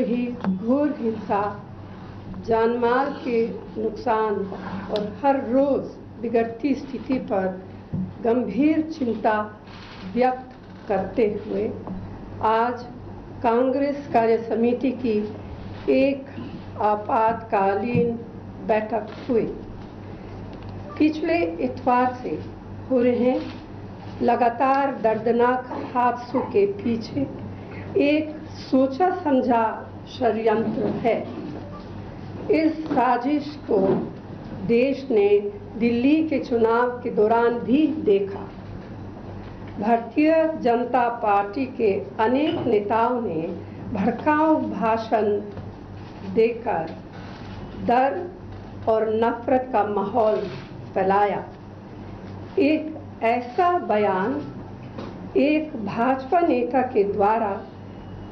रही घोर हिंसा, जानमाल के नुकसान और हर रोज बिगड़ती स्थिति पर गंभीर चिंता व्यक्त करते हुए आज कांग्रेस कार्य समिति की एक आपातकालीन बैठक हुई। पिछले इतवार से हो रहे लगातार दर्दनाक हादसों के पीछे एक सोचा समझा षड्यंत्र है। इस साजिश को देश ने दिल्ली के चुनाव के दौरान भी देखा। भारतीय जनता पार्टी के अनेक नेताओं ने भड़काऊ भाषण देकर डर और नफरत का माहौल फैलाया। एक ऐसा बयान एक भाजपा नेता के द्वारा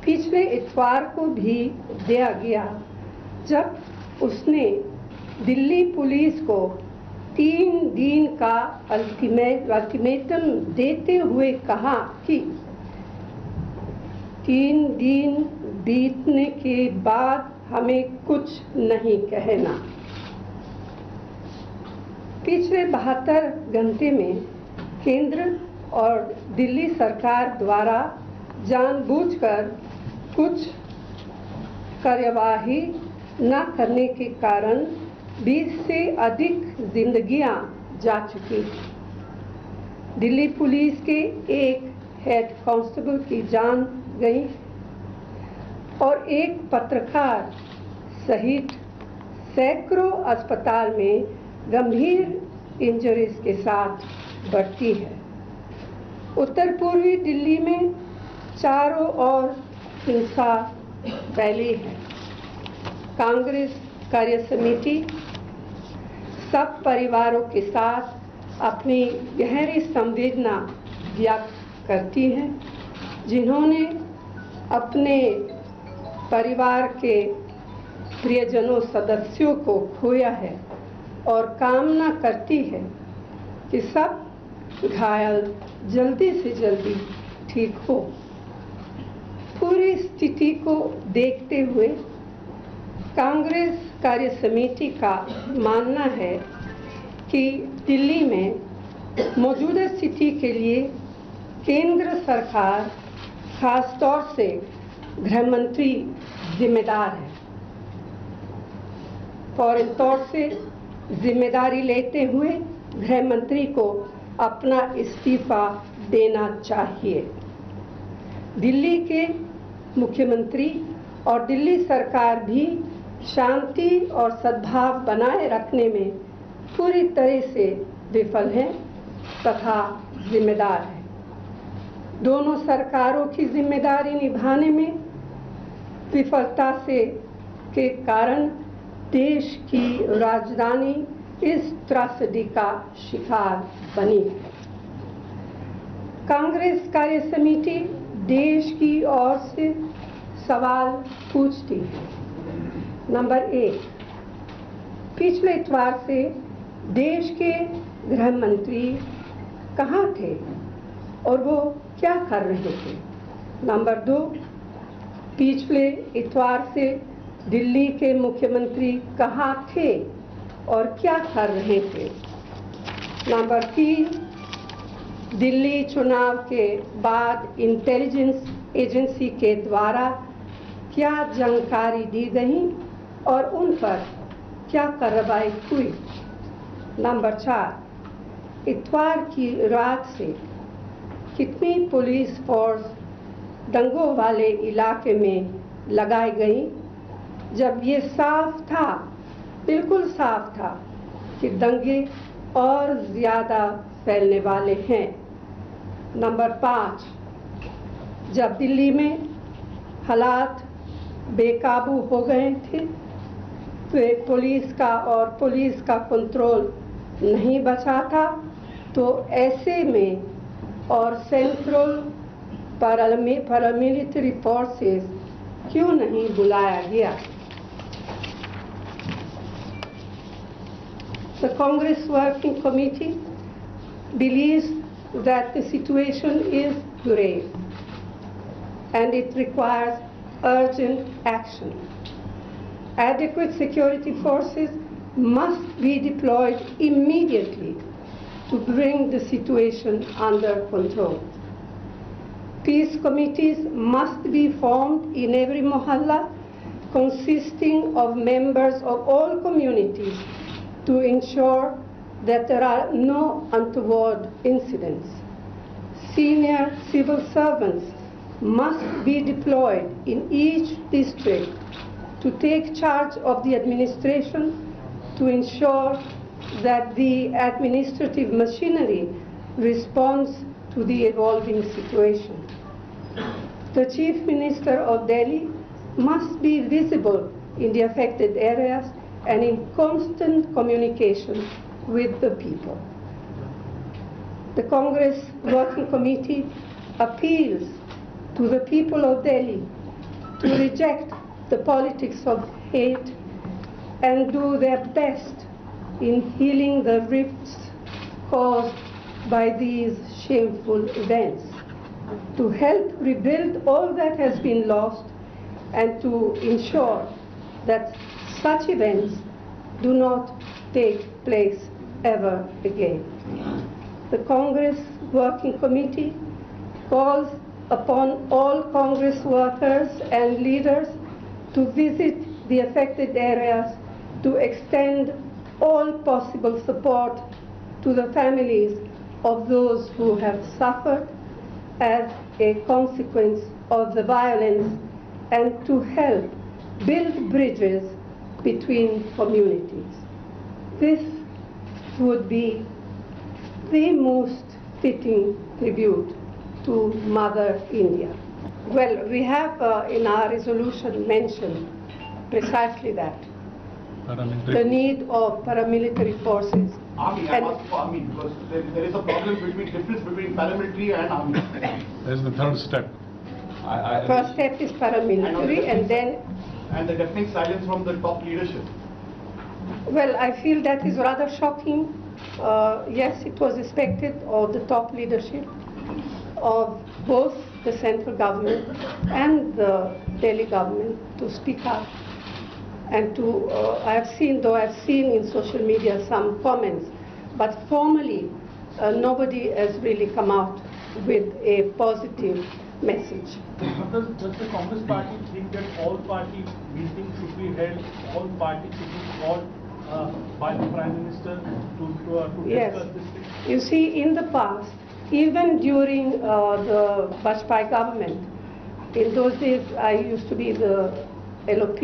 पिछले इतवार को भी दिया गया, जब उसने दिल्ली पुलिस को 3 दिन का अल्टीमेटम देते हुए कहा कि 3 दिन बीतने के बाद हमें कुछ नहीं कहना। पिछले 72 घंटे में केंद्र और दिल्ली सरकार द्वारा जानबूझकर कुछ कार्यवाही न करने के कारण 20 से अधिक जिंदगियां जा चुकी हैं। दिल्ली पुलिस के एक हेड कांस्टेबल की जान गई और एक पत्रकार सहित सैकड़ों अस्पताल में गंभीर इंजरीज के साथ भर्ती है। उत्तर पूर्वी दिल्ली में चारों ओर हिंसा फैली है। कांग्रेस कार्य समिति सब परिवारों के साथ अपनी गहरी संवेदना व्यक्त करती है, जिन्होंने अपने परिवार के प्रियजनों सदस्यों को खोया है, और कामना करती है कि सब घायल जल्दी से जल्दी ठीक हो। पूरी स्थिति को देखते हुए कांग्रेस कार्य समिति का मानना है कि दिल्ली में मौजूदा स्थिति के लिए केंद्र सरकार, खास तौर से गृह मंत्री जिम्मेदार है। फौरन तौर से जिम्मेदारी लेते हुए गृह मंत्री को अपना इस्तीफा देना चाहिए। दिल्ली के मुख्यमंत्री और दिल्ली सरकार भी शांति और सद्भाव बनाए रखने में पूरी तरह से विफल है तथा जिम्मेदार है। दोनों सरकारों की जिम्मेदारी निभाने में विफलता के कारण देश की राजधानी इस त्रासदी का शिकार बनी है। कांग्रेस कार्य समिति देश की ओर से सवाल पूछती है। नंबर 1, पिछले इतवार से देश के गृह मंत्री कहाँ थे और वो क्या कर रहे थे? नंबर 2, पिछले इतवार से दिल्ली के मुख्यमंत्री कहाँ थे और क्या कर रहे थे? नंबर 3, दिल्ली चुनाव के बाद इंटेलिजेंस एजेंसी के द्वारा क्या जानकारी दी गई और उन पर क्या कार्रवाई हुई? नंबर 4, इतवार की रात से कितनी पुलिस फोर्स दंगों वाले इलाके में लगाई गई, जब ये साफ था, बिल्कुल साफ था कि दंगे और ज़्यादा फैलने वाले हैं। नंबर 5, जब दिल्ली में हालात बेकाबू हो गए थे तो पुलिस का कंट्रोल नहीं बचा था, तो ऐसे में और सेंट्रल पैरामिलिट्री फोर्सेस क्यों नहीं बुलाया गया? The Congress Working Committee believes that the situation is grave and it requires urgent action. Adequate security forces must be deployed immediately to bring the situation under control. Peace committees must be formed in every mohalla, consisting of members of all communities, to ensure that there are no untoward incidents. Senior civil servants must be deployed in each district to take charge of the administration, to ensure that the administrative machinery responds to the evolving situation. The Chief Minister of Delhi must be visible in the affected areas and in constant communication with the people. The Congress Working Committee appeals to the people of Delhi to reject the politics of hate and do their best in healing the rifts caused by these shameful events, to help rebuild all that has been lost and to ensure that such events do not take place ever again. The Congress Working Committee calls upon all Congress workers and leaders to visit the affected areas, to extend all possible support to the families of those who have suffered as a consequence of the violence, and to help build bridges between communities. This would be the most fitting tribute to Mother India. Well, we have in our resolution mentioned precisely that. The need of paramilitary forces. Army, I asked for army because there is a problem difference between paramilitary and army. There's the third step. First step is paramilitary and then... And the deafening silence from the top leadership. Well, I feel that is rather shocking. Yes, it was expected of the top leadership of both the central government and the Delhi government to speak up. And to, I've seen in social media some comments, but formally nobody has really come out with a positive message. Does the Congress party think that all party meetings should be held, all parties should be called by the Prime Minister to Yes. discuss this thing? You see, in the past, even during the Vajpayee government, in those days I used to be the LOP,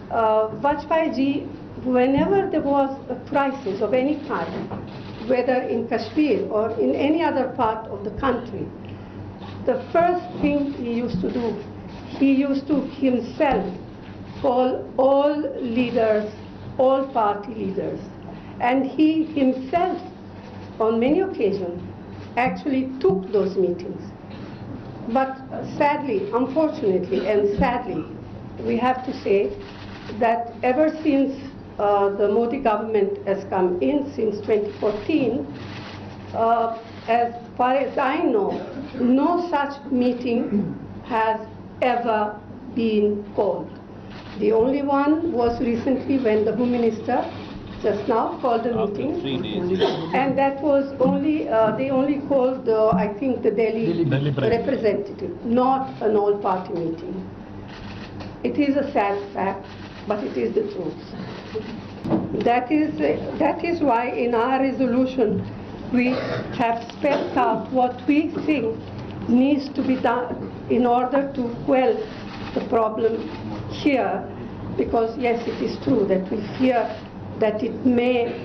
Vajpayee ji, whenever there was a crisis of any kind, whether in Kashmir or in any other part of the country, the first thing he used to do, he used to himself call all leaders, all party leaders, and he himself on many occasions actually took those meetings. But sadly, unfortunately and sadly, we have to say that ever since the Modi government has come in, since 2014, as far as I know, no such meeting has ever been called. The only one was recently when the Home Minister just now called a meeting, and that was only, they only called, I think, the Delhi representative, not an all-party meeting. It is a sad fact, but it is the truth. That is why in our resolution we have spelled out what we think needs to be done in order to quell the problem here, because yes, it is true that we fear that it may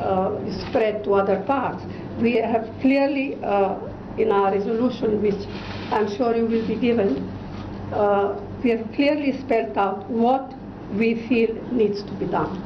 spread to other parts. We have clearly in our resolution, which I'm sure you will be given, we have clearly spelled out what we feel needs to be done.